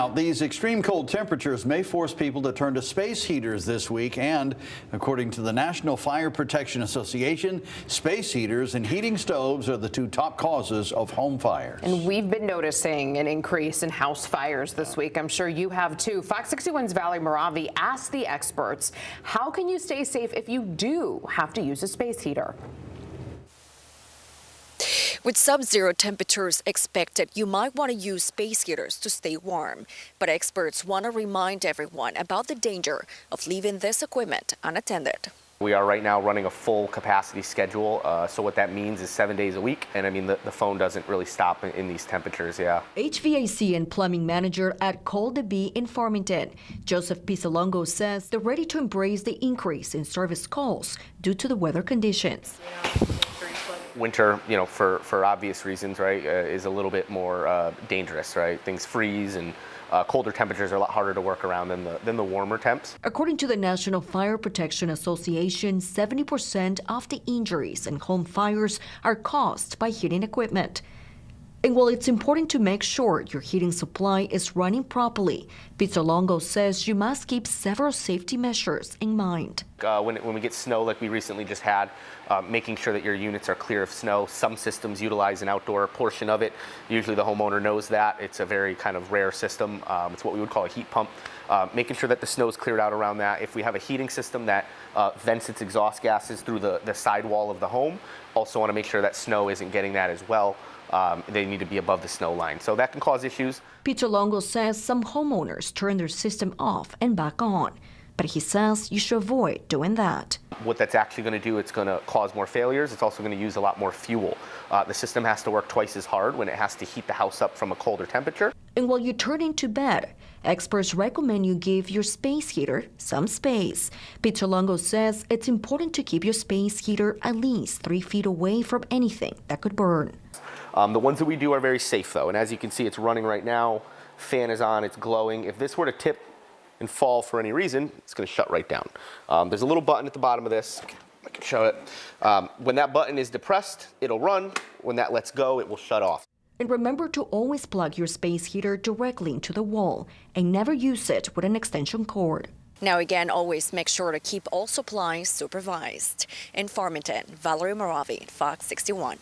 Now, these extreme cold temperatures may force people to turn to space heaters this week, and according to the National Fire Protection Association, space heaters and heating stoves are the two top causes of home fires. And we've been noticing an increase in house fires this week. I'm sure you have too. Fox 61's Valerie Moravi asked the experts, how can you stay safe if you do have to use a space heater? With sub-zero temperatures expected, you might want to use space heaters to stay warm. But experts want to remind everyone about the danger of leaving this equipment unattended. We are right now running a full capacity schedule, so what that means is 7 days a week, and I mean the phone doesn't really stop in these temperatures, yeah. HVAC and plumbing manager at Call the Bee in Farmington, Joseph Pizzalongo, says they're ready to embrace the increase in service calls due to the weather conditions. Winter, you know, for obvious reasons, right, is a little bit more dangerous, right? Things freeze, and colder temperatures are a lot harder to work around than the warmer temps. According to the National Fire Protection Association, 70% of the injuries in home fires are caused by heating equipment. And while it's important to make sure your heating supply is running properly, Pizzalongo says you must keep several safety measures in mind. When we get snow like we recently just had, making sure that your units are clear of snow. Some systems utilize an outdoor portion of it. Usually the homeowner knows that. It's a very kind of rare system. It's what we would call a heat pump. Making sure that the snow is cleared out around that. If we have a heating system that vents its exhaust gases through the sidewall of the home, also want to make sure that snow isn't getting that as well. They need to be above the snow line, so that can cause issues. Pizzalongo says some homeowners turn their system off and back on, but he says you should avoid doing that. What that's actually going to do, it's going to cause more failures. It's also going to use a lot more fuel. The system has to work twice as hard when it has to heat the house up from a colder temperature. And while you're turning to bed, experts recommend you give your space heater some space. Pizzalongo says it's important to keep your space heater at least 3 feet away from anything that could burn. The ones that we do are very safe, though, and as you can see, it's running right now. Fan is on, it's glowing. If this were to tip and fall for any reason, it's going to shut right down. There's a little button at the bottom of this. I can show it. When that button is depressed, it'll run. When that lets go, it will shut off. And remember to always plug your space heater directly into the wall and never use it with an extension cord. Now again, always make sure to keep all supplies supervised. In Farmington, Valerie Moravi, Fox 61.